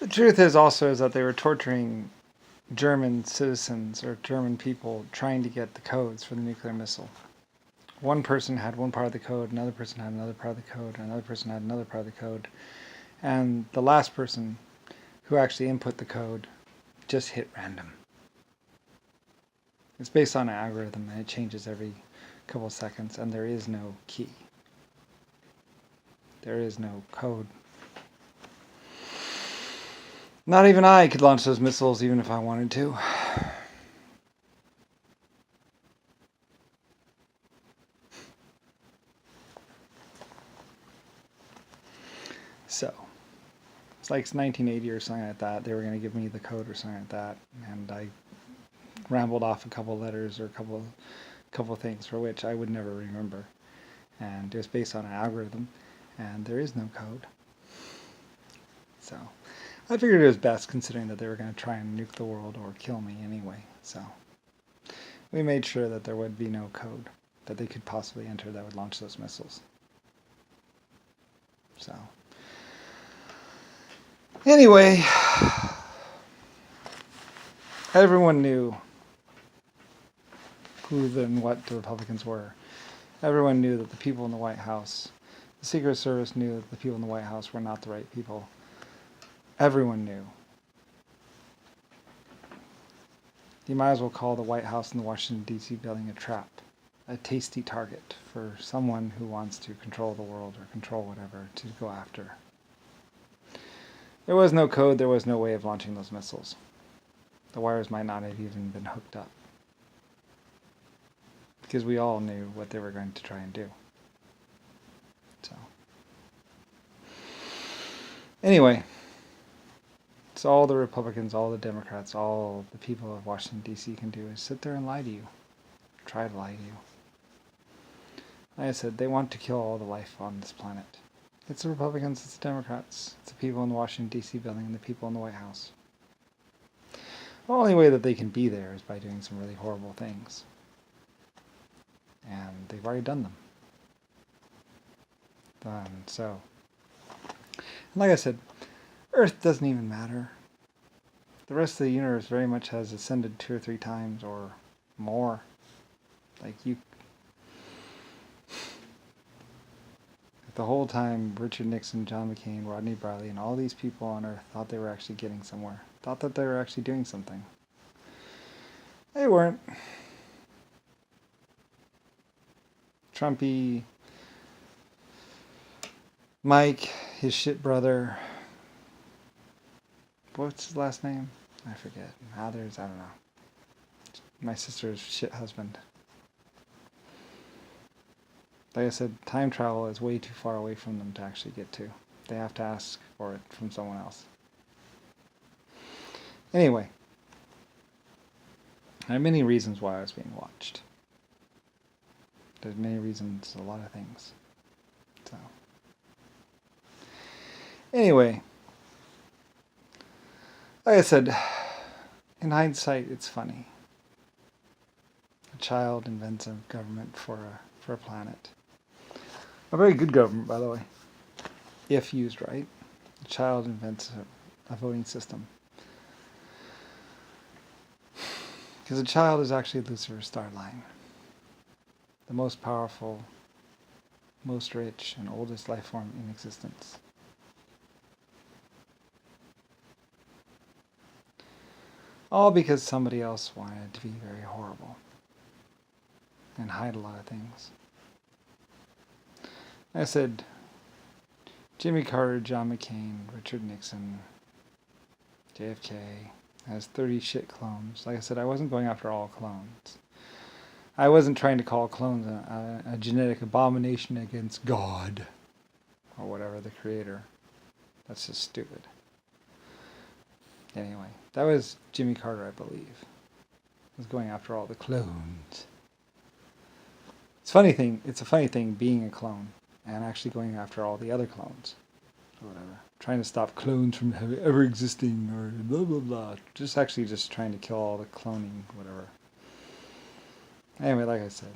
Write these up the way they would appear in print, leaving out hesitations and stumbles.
The truth is also is that they were torturing German citizens or German people trying to get the codes for the nuclear missile. One person had one part of the code, another person had another part of the code, another person had another part of the code, and the last person who actually input the code just hit random. It's based on an algorithm and it changes every couple of seconds, and there is no key. There is no code. Not even I could launch those missiles even if I wanted to. So, it's like 1980 or something like that. They were going to give me the code or something like that, and I rambled off a couple letters or a couple things for which I would never remember. And it was based on an algorithm, and there is no code. So, I figured it was best considering that they were going to try and nuke the world or kill me anyway. So, we made sure that there would be no code that they could possibly enter that would launch those missiles. So, anyway, everyone knew who and what the Republicans were. Everyone knew that the people in the White House, the Secret Service knew that the people in the White House were not the right people. Everyone knew. You might as well call the White House and the Washington, D.C. building a trap, a tasty target for someone who wants to control the world or control whatever to go after. There was no code, there was no way of launching those missiles. The wires might not have even been hooked up. Because we all knew what they were going to try and do. So, anyway, so all the Republicans, all the Democrats, all the people of Washington, D.C. can do is sit there and lie to you. Try to lie to you. Like I said, they want to kill all the life on this planet. It's the Republicans, it's the Democrats, it's the people in the Washington, D.C. building, and the people in the White House. The only way that they can be there is by doing some really horrible things. And they've already done them. So, like I said, Earth doesn't even matter. The rest of the universe very much has ascended 2 or 3 times or more. Like the whole time Richard Nixon, John McCain, Rodney Briley, and all these people on Earth thought they were actually getting somewhere. Thought that they were actually doing something. They weren't. Trumpy, Mike, his shit brother, what's his last name? I forget. Mathers, I don't know. My sister's shit husband. Like I said, time travel is way too far away from them to actually get to. They have to ask for it from someone else. Anyway, there are many reasons why I was being watched. There's many reasons, a lot of things. So, anyway, like I said, in hindsight, it's funny. A child invents a government for a planet. A very good government, by the way, if used right. A child invents a voting system. Because a child is actually Lucifer's star line. The most powerful, most rich, and oldest life form in existence. All because somebody else wanted to be very horrible and hide a lot of things. I said, Jimmy Carter, John McCain, Richard Nixon, JFK has 30 shit clones. Like I said, I wasn't going after all clones. I wasn't trying to call clones a genetic abomination against God or whatever, the creator. That's just stupid. Anyway, that was Jimmy Carter, I believe. He was going after all the clones. It's a funny thing being a clone and actually going after all the other clones or whatever. Trying to stop clones from ever existing or blah blah blah. Just trying to kill all the cloning, whatever. Anyway, like I said,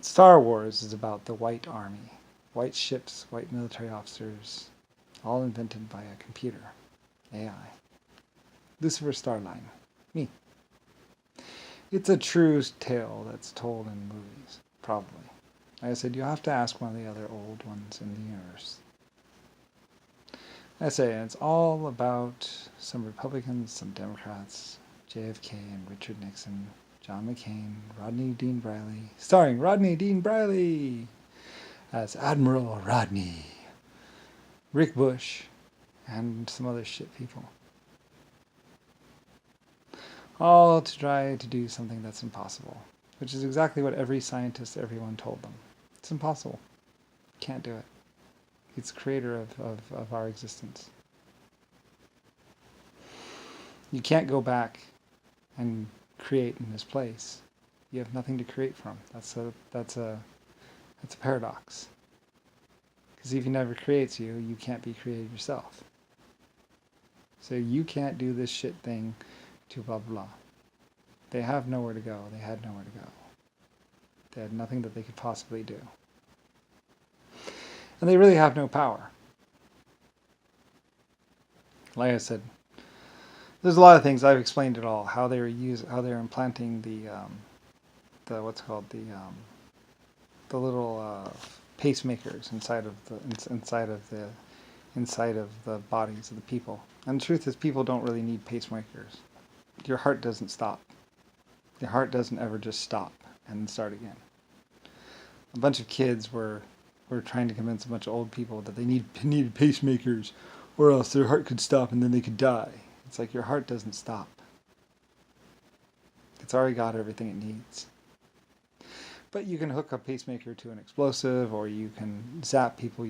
Star Wars is about the white army. White ships, white military officers, all invented by a computer, AI. Lucifer Starline, me. It's a true tale that's told in movies, probably. Like I said, you have to ask one of the other old ones in the universe. I say it's all about some Republicans, some Democrats, JFK and Richard Nixon, John McCain, Rodney Dean Briley, starring Rodney Dean Briley as Admiral Rodney, Rick Bush, and some other shit people. All to try to do something that's impossible, which is exactly what every scientist, everyone told them. It's impossible. Can't do it. It's the creator of our existence. You can't go back and create in his place. You have nothing to create from. That's a paradox. Because if he never creates you, you can't be created yourself. So you can't do this shit thing to blah blah. They have nowhere to go. They had nowhere to go. They had nothing that they could possibly do. And they really have no power. Like I said, there's a lot of things. I've explained it all. How they're implanting the what's called the little pacemakers inside of the bodies of the people. And the truth is, people don't really need pacemakers. Your heart doesn't stop. Your heart doesn't ever just stop and start again. A bunch of kids were trying to convince a bunch of old people that they needed pacemakers, or else their heart could stop and then they could die. It's like your heart doesn't stop. It's already got everything it needs. But you can hook a pacemaker to an explosive, or you can zap people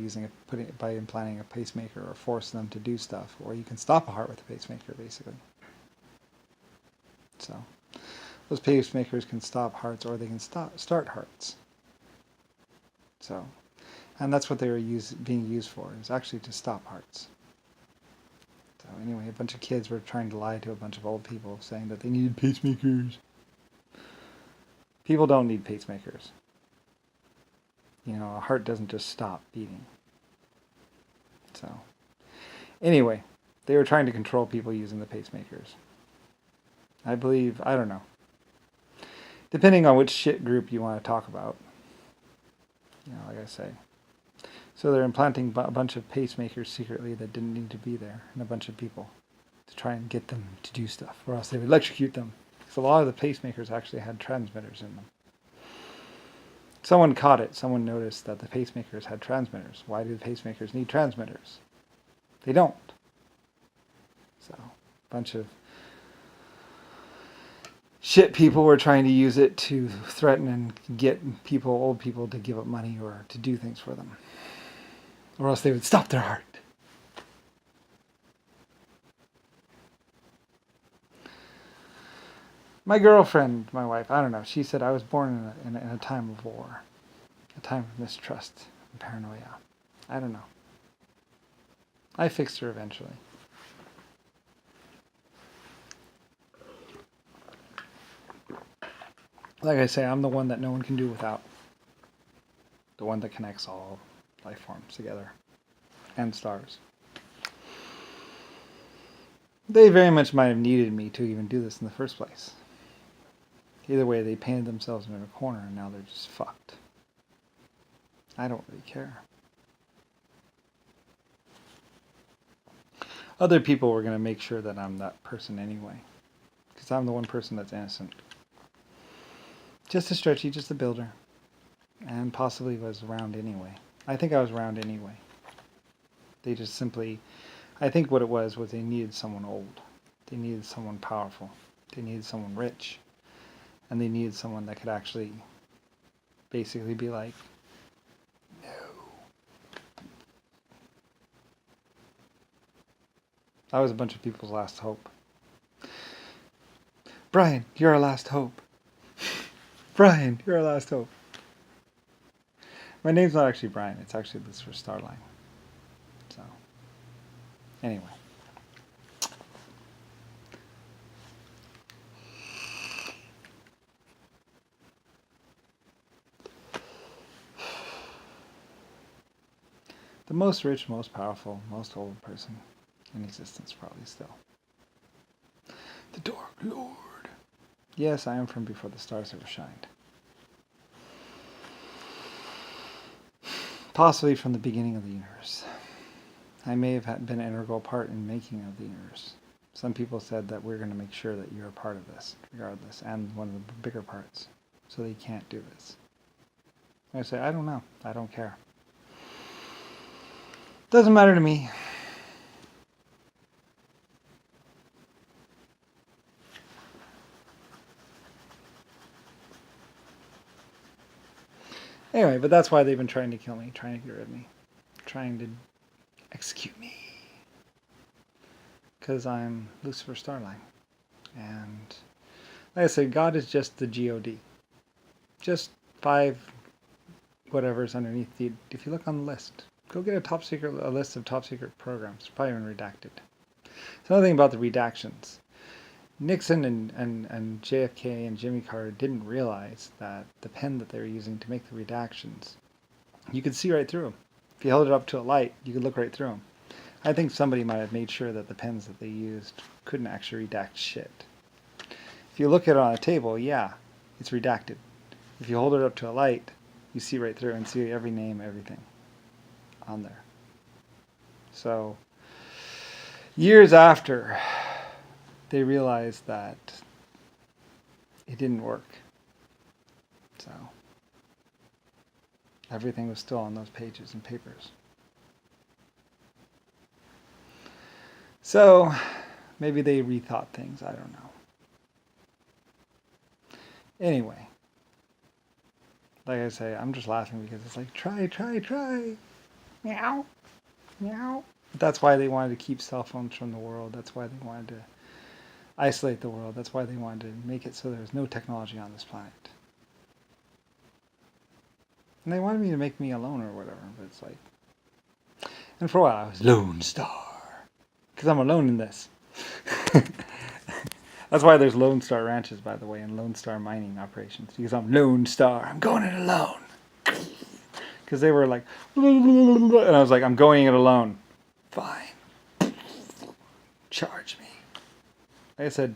by implanting a pacemaker, or force them to do stuff, or you can stop a heart with a pacemaker, basically. So those pacemakers can stop hearts, or they can start hearts. So, and that's what they were being used for, is actually to stop hearts. So anyway, a bunch of kids were trying to lie to a bunch of old people, saying that they needed pacemakers. People don't need pacemakers. You know, a heart doesn't just stop beating. So, anyway, they were trying to control people using the pacemakers. I don't know. Depending on which shit group you want to talk about. You know, like I say. So they're implanting a bunch of pacemakers secretly that didn't need to be there in a bunch of people to try and get them to do stuff, or else they would electrocute them. Because a lot of the pacemakers actually had transmitters in them. Someone caught it. Someone noticed that the pacemakers had transmitters. Why do the pacemakers need transmitters? They don't. So, a bunch of shit people were trying to use it to threaten and get old people to give up money or to do things for them. Or else they would stop their heart. My girlfriend, my wife, I don't know, she said I was born in a time of war. A time of mistrust and paranoia. I don't know. I fixed her eventually. Like I say, I'm the one that no one can do without. The one that connects all life forms together. And stars. They very much might have needed me to even do this in the first place. Either way, they painted themselves in a corner and now they're just fucked. I don't really care. Other people were going to make sure that I'm that person anyway. Because I'm the one person that's innocent. Just a stretchy, just a builder. And possibly was around anyway. I think I was around anyway. They just simply... I think what it was they needed someone old. They needed someone powerful. They needed someone rich. And they needed someone that could actually basically be like, no. That was a bunch of people's last hope. Brian, you're our last hope. Brian, you're our last hope. My name's not actually Brian. It's actually Lucifer Starline. So, anyway. The most rich, most powerful, most old person in existence, probably still. The Dark Lord. Yes, I am from before the stars ever shined. Possibly from the beginning of the universe. I may have been an integral part in making of the universe. Some people said that we're going to make sure that you're a part of this, regardless, and one of the bigger parts, so that you can't do this. I say, I don't know. I don't care. Doesn't matter to me. Anyway, but that's why they've been trying to kill me, trying to get rid of me, trying to execute me. Because I'm Lucifer Starline. And like I said, God is just the God. Just 5 whatever's underneath the... If you look on the list, go get a list of top secret programs. It's probably been redacted. So another thing about the redactions. Nixon and JFK and Jimmy Carter didn't realize that the pen that they were using to make the redactions, you could see right through them. If you held it up to a light, you could look right through them. I think somebody might have made sure that the pens that they used couldn't actually redact shit. If you look at it on a table, yeah, it's redacted. If you hold it up to a light, you see right through and see every name, everything on there. So, years after, they realized that it didn't work. So, everything was still on those pages and papers. So, maybe they rethought things, I don't know. Anyway, like I say, I'm just laughing because it's like, try. Meow, meow. But that's why they wanted to keep cell phones from the world. That's why they wanted to isolate the world. That's why they wanted to make it so there's no technology on this planet. And they wanted me to make me alone or whatever, but it's like... And for a while I was Lone Star. Because I'm alone in this. That's why there's Lone Star ranches, by the way, and Lone Star mining operations. Because I'm Lone Star. I'm going it alone. Because they were like... And I was like, I'm going it alone. Fine. Charge me. Like I said,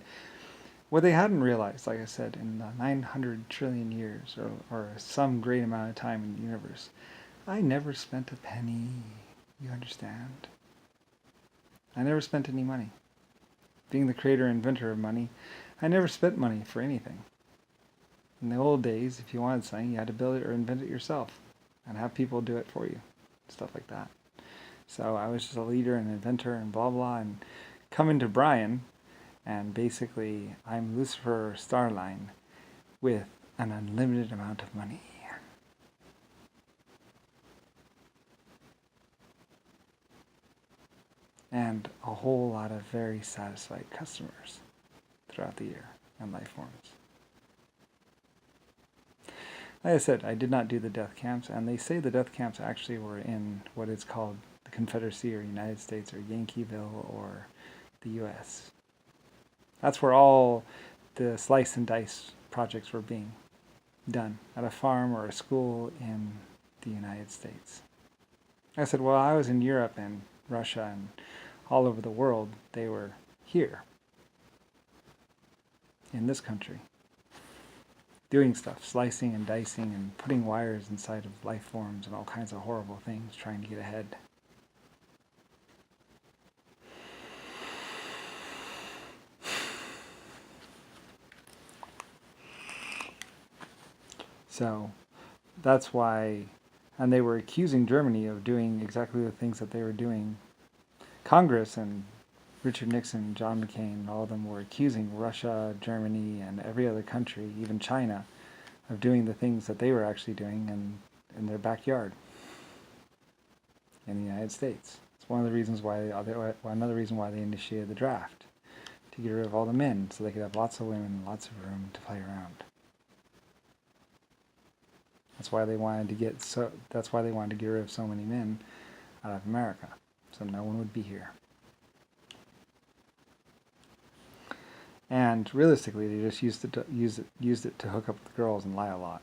what they hadn't realized, like I said, in 900 trillion years, or some great amount of time in the universe, I never spent a penny. You understand? I never spent any money. Being the creator and inventor of money, I never spent money for anything. In the old days, if you wanted something, you had to build it or invent it yourself and have people do it for you. Stuff like that. So I was just a leader and inventor and blah blah, and coming to Brian, and basically I'm Lucifer Starline with an unlimited amount of money. And a whole lot of very satisfied customers throughout the year and life forms. Like I said, I did not do the death camps, and they say the death camps actually were in what is called the Confederacy or United States or Yankeeville or the U.S. That's where all the slice and dice projects were being done, at a farm or a school in the United States. I said, well, I was in Europe and Russia and all over the world. They were here, in this country, doing stuff, slicing and dicing and putting wires inside of life forms and all kinds of horrible things, trying to get ahead. So that's why, and they were accusing Germany of doing exactly the things that they were doing. Congress and Richard Nixon, John McCain, all of them were accusing Russia, Germany, and every other country, even China, of doing the things that they were actually doing in their backyard in the United States. It's one of the reasons why another reason why they initiated the draft, to get rid of all the men so they could have lots of women and lots of room to play around. That's why they wanted to get rid of so many men out of America, so no one would be here. And realistically, they just used it to hook up with the girls and lie a lot.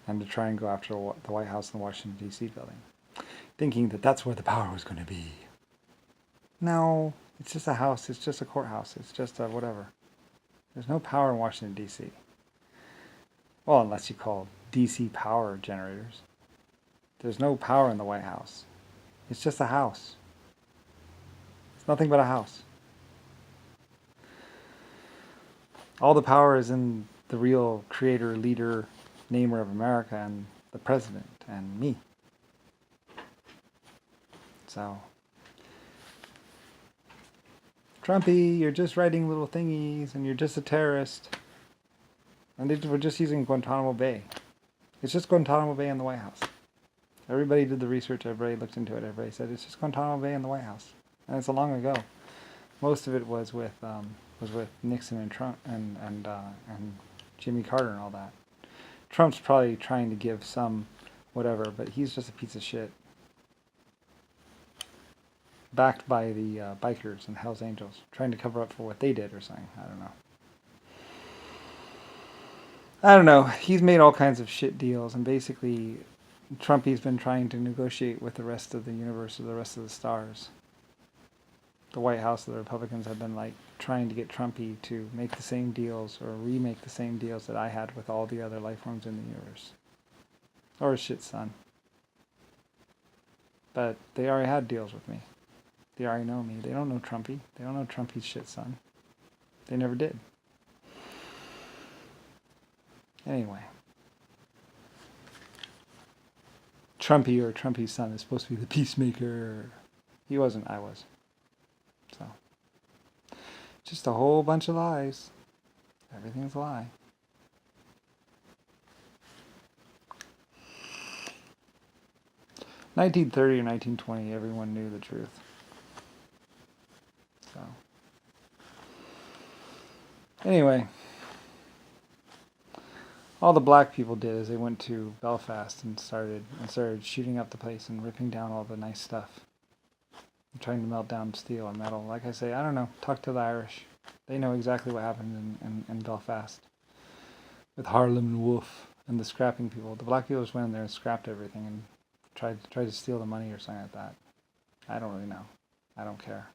and to try and go after the White House and the Washington, D.C. building, thinking that that's where the power was going to be. No, it's just a house. It's just a courthouse. It's just a whatever. There's no power in Washington, D.C. Well, unless you call D.C. power generators. There's no power in the White House. It's just a house. It's nothing but a house. All the power is in the real creator, leader, namer of America and the president and me. So, Trumpy, you're just writing little thingies and you're just a terrorist. And we're just using Guantanamo Bay. It's just Guantanamo Bay in the White House. Everybody did the research, everybody looked into it, everybody said it's just Guantanamo Bay in the White House. And it's a long ago. Most of it was with Nixon and Trump and Jimmy Carter and all that. Trump's probably trying to give some whatever, but he's just a piece of shit. Backed by the bikers and Hell's Angels, trying to cover up for what they did or something. I don't know. He's made all kinds of shit deals, and basically Trumpy's been trying to negotiate with the rest of the universe or the rest of the stars. The White House, the Republicans have been like trying to get Trumpy to make the same deals or remake the same deals that I had with all the other life forms in the universe. Or shit, son. But they already had deals with me. They already know me. They don't know Trumpy. They don't know Trumpy's shit, son. They never did. Anyway. Trumpy or Trumpy's son is supposed to be the peacemaker. He wasn't, I was. So. Just a whole bunch of lies. Everything's a lie. "1930 or 1920, everyone knew the truth. So. Anyway. All the black people did is they went to Belfast and started shooting up the place and ripping down all the nice stuff. And trying to melt down steel and metal. Like I say, I don't know. Talk to the Irish. They know exactly what happened in Belfast. With Harlem and Wolfe and the scrapping people. The black people just went in there and scrapped everything and tried to steal the money or something like that. I don't really know. I don't care.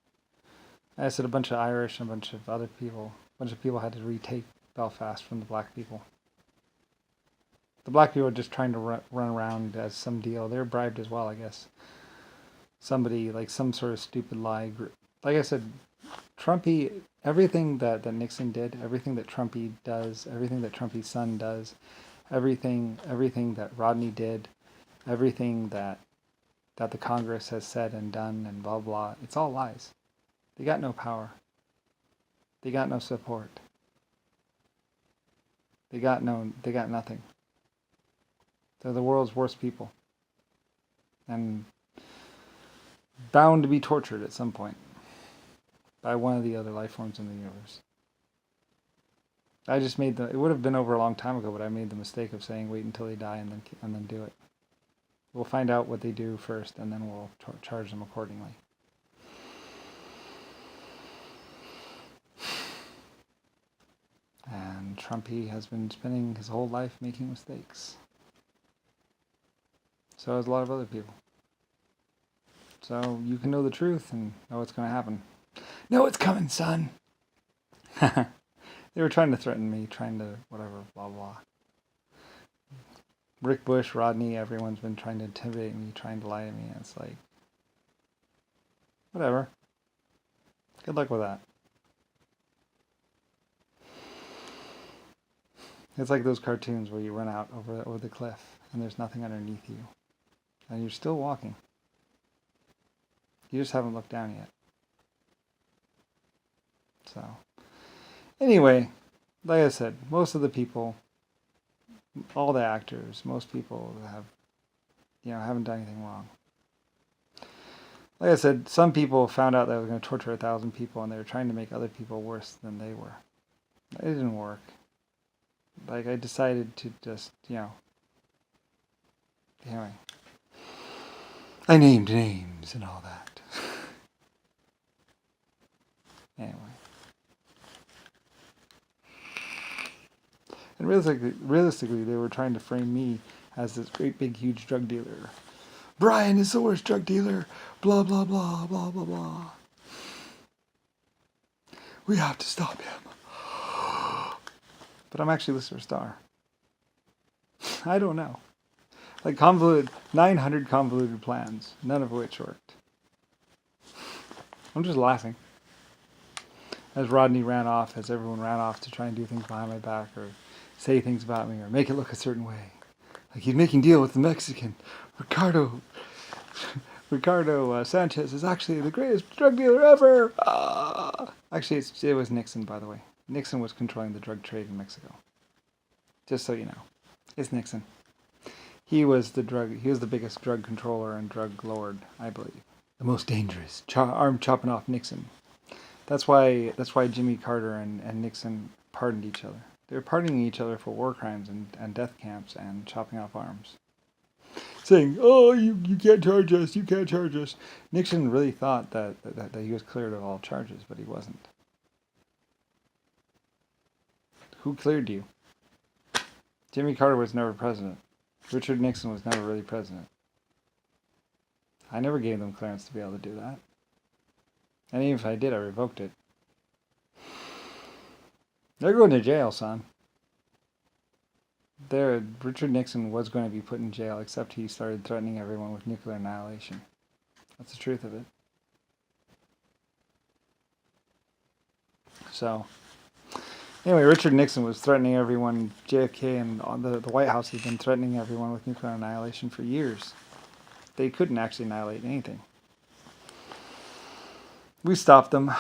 I said a bunch of Irish and a bunch of other people. A bunch of people had to retake Belfast from the black people. The black people were just trying to run around as some deal. They were bribed as well, I guess. Somebody, like some sort of stupid lie. Like I said, Trumpy, everything that Nixon did, everything that Trumpy does, everything that Trumpy's son does, everything that Rodney did, everything that the Congress has said and done and blah, blah, it's all lies. They got no power. They got no support. They got nothing. They're the world's worst people. And bound to be tortured at some point by one of the other life forms in the universe. I just made it would have been over a long time ago, but I made the mistake of saying wait until they die and then do it. We'll find out what they do first, and then we'll charge them accordingly. And Trumpy has been spending his whole life making mistakes. So has a lot of other people. So you can know the truth and know what's going to happen. Know it's coming, son! They were trying to threaten me, trying to whatever, blah, blah. Rick Bush, Rodney, everyone's been trying to intimidate me, trying to lie to me. And it's like, whatever. Good luck with that. It's like those cartoons where you run out over the cliff and there's nothing underneath you. And you're still walking. You just haven't looked down yet. So, anyway, like I said, most of the people, all the actors, most people haven't done anything wrong. Like I said, some people found out that I was going to torture 1,000 people and they were trying to make other people worse than they were. It didn't work. Like, I decided to just, anyway. I named names and all that. Anyway. And realistically, they were trying to frame me as this great big huge drug dealer. Brian is the worst drug dealer. Blah, blah, blah, blah, blah, blah. We have to stop him. But I'm actually Lucifer Star. I don't know. Like 900 convoluted plans, none of which worked. I'm just laughing. As Rodney ran off, as everyone ran off to try and do things behind my back or say things about me or make it look a certain way. Like he's making deal with the Mexican. Ricardo Sanchez is actually the greatest drug dealer ever. Actually, it was Nixon, by the way. Nixon was controlling the drug trade in Mexico. Just so you know. It's Nixon. He was the biggest drug controller and drug lord, I believe. The most dangerous. Arm chopping off Nixon. That's why Jimmy Carter and Nixon pardoned each other. They were pardoning each other for war crimes and death camps and chopping off arms. Saying, oh, you can't charge us, you can't charge us. Nixon really thought that he was cleared of all charges, but he wasn't. Who cleared you? Jimmy Carter was never president. Richard Nixon was never really president. I never gave them clearance to be able to do that. And even if I did, I revoked it. They're going to jail, son. Richard Nixon was going to be put in jail, except he started threatening everyone with nuclear annihilation. That's the truth of it. So, anyway, Richard Nixon was threatening everyone. JFK and the White House has been threatening everyone with nuclear annihilation for years. They couldn't actually annihilate anything. We stopped them.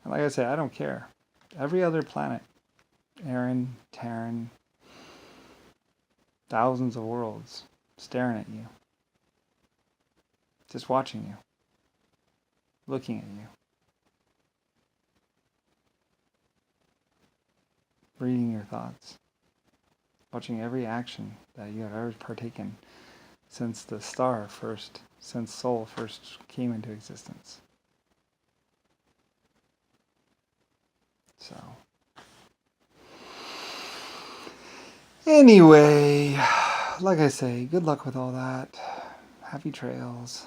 And like I said, I don't care. Every other planet, Aaron, Terran, thousands of worlds staring at you. Just watching you. Looking at you. Reading your thoughts. Watching every action that you have ever partaken since since Soul first came into existence. So, anyway, like I say, good luck with all that. Happy trails.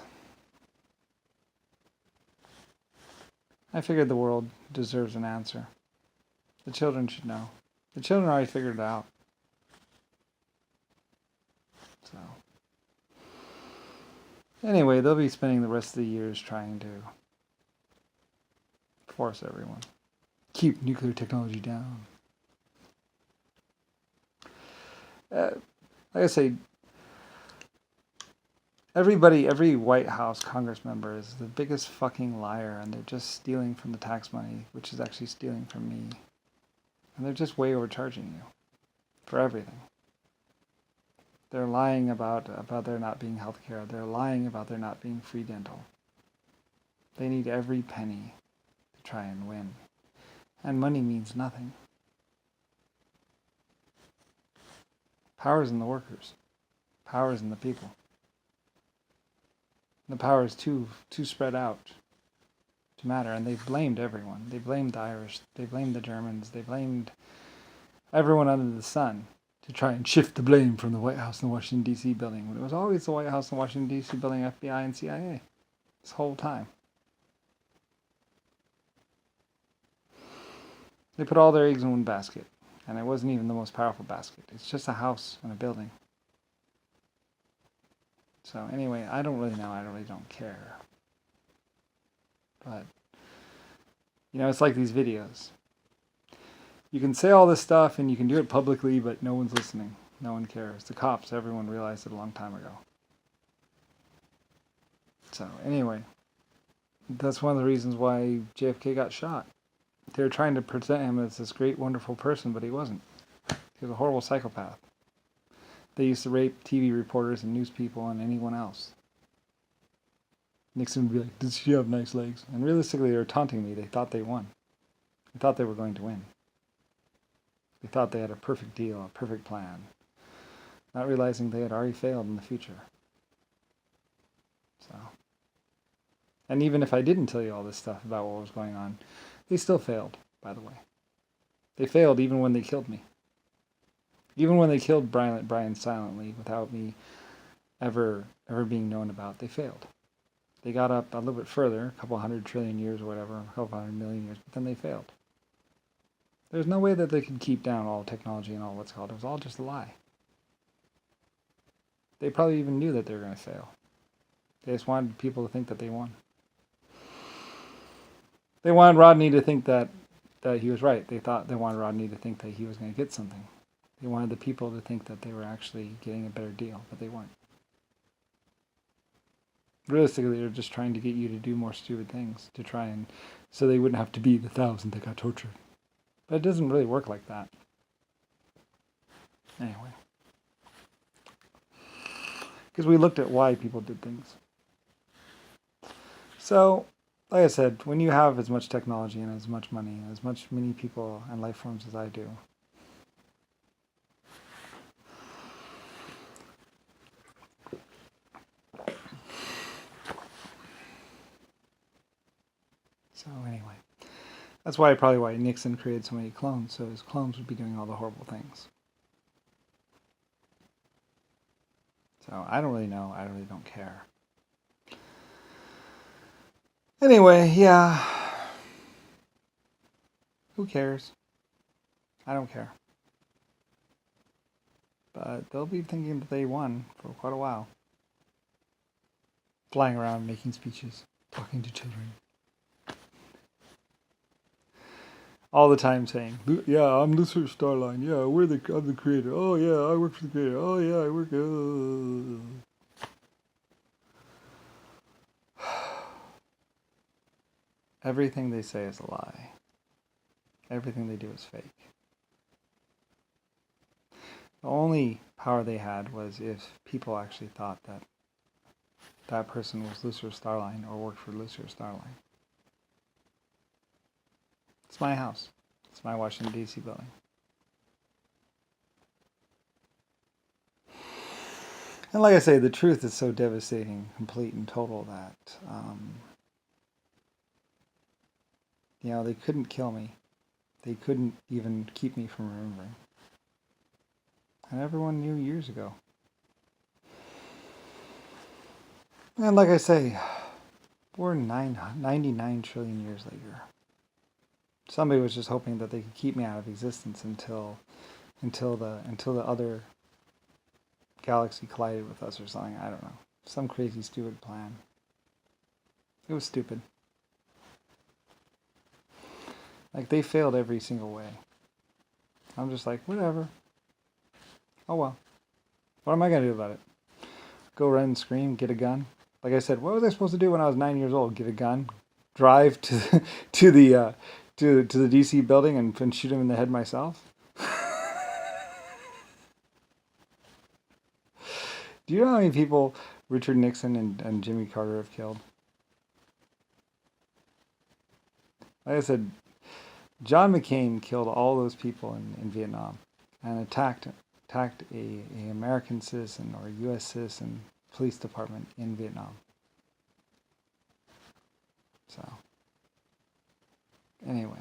I figured the world deserves an answer. The children should know. The children already figured it out. So, anyway, they'll be spending the rest of the years trying to force everyone. Keep nuclear technology down. Like I say, every White House Congress member is the biggest fucking liar, and they're just stealing from the tax money, which is actually stealing from me. And they're just way overcharging you for everything. They're lying about there not being health care. They're lying about there not being free dental. They need every penny to try and win. And money means nothing. Power is in the workers. Power is in the people. The power is too spread out to matter, and they've blamed everyone. They blamed the Irish. They blamed the Germans. They blamed everyone under the sun to try and shift the blame from the White House and the Washington, D.C. building, when it was always the White House and Washington, D.C. building, FBI and CIA this whole time. They put all their eggs in one basket, and it wasn't even the most powerful basket. It's just a house and a building. So anyway, I don't really know. I really don't care. But, it's like these videos. You can say all this stuff and you can do it publicly, but no one's listening. No one cares. The cops, everyone realized it a long time ago. So anyway, that's one of the reasons why JFK got shot. They were trying to present him as this great, wonderful person, but he wasn't. He was a horrible psychopath. They used to rape TV reporters and news people and anyone else. Nixon would be like, "Does she have nice legs?" And realistically, they were taunting me. They thought they won. They thought they were going to win. They thought they had a perfect deal, a perfect plan, not realizing they had already failed in the future. So, and even if I didn't tell you all this stuff about what was going on, they still failed, by the way. They failed even when they killed me. Even when they killed Brian silently without me ever being known about, they failed. They got up a little bit further, a couple 100 trillion years or whatever, a couple 100 million years, but then they failed. There's no way that they could keep down all technology and all what's called. It was all just a lie. They probably even knew that they were going to fail. They just wanted people to think that they won. They wanted Rodney to think that he was right. They wanted Rodney to think that he was going to get something. They wanted the people to think that they were actually getting a better deal, but they weren't. Realistically, they're just trying to get you to do more stupid things to try and so they wouldn't have to be the 1,000 that got tortured. But it doesn't really work like that. Anyway. Because we looked at why people did things. So, like I said, when you have as much technology and as much money and as many people and life forms as I do, so anyway, that's probably why Nixon created so many clones, so his clones would be doing all the horrible things. So I don't really know. I really don't care. Anyway, yeah. Who cares? I don't care. But they'll be thinking that they won for quite a while. Flying around, making speeches, talking to children. All the time saying, yeah, I'm Lucifer Starline. Yeah, I'm the creator. Oh, yeah, I work for the creator. Oh, yeah, I work... Everything they say is a lie. Everything they do is fake. The only power they had was if people actually thought that that person was Lucifer Starline or worked for Lucifer Starline. It's my house. It's my Washington, D.C. building. And like I say, the truth is so devastating, complete, and total that, they couldn't kill me. They couldn't even keep me from remembering. And everyone knew years ago. And like I say, we're 99 trillion years later. Somebody was just hoping that they could keep me out of existence until the other galaxy collided with us or something. I don't know. Some crazy, stupid plan. It was stupid. Like, they failed every single way. I'm just like, whatever. Oh well. What am I going to do about it? Go run and scream, get a gun? Like I said, what was I supposed to do when I was 9 years old? Get a gun? Drive to the DC building and shoot him in the head myself? Do you know how many people Richard Nixon and Jimmy Carter have killed? Like I said, John McCain killed all those people in Vietnam and attacked a American citizen or a U.S. citizen police department in Vietnam. So, anyway.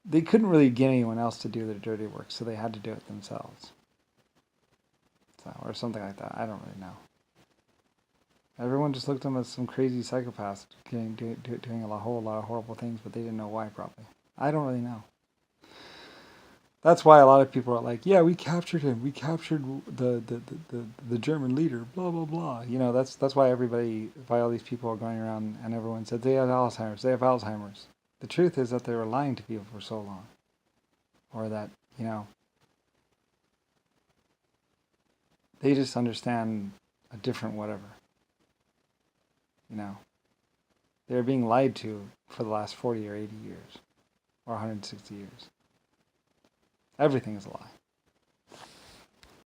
They couldn't really get anyone else to do their dirty work, so they had to do it themselves. So, or something like that. I don't really know. Everyone just looked at them as some crazy psychopaths doing a whole lot of horrible things, but they didn't know why probably. I don't really know. That's why a lot of people are like, yeah, we captured him. We captured the German leader, blah, blah, blah. That's why all these people are going around and everyone said they have Alzheimer's. They have Alzheimer's. The truth is that they were lying to people for so long. Or that, they just understand a different whatever. They're being lied to for the last 40 or 80 years. Or 160 years. Everything is a lie.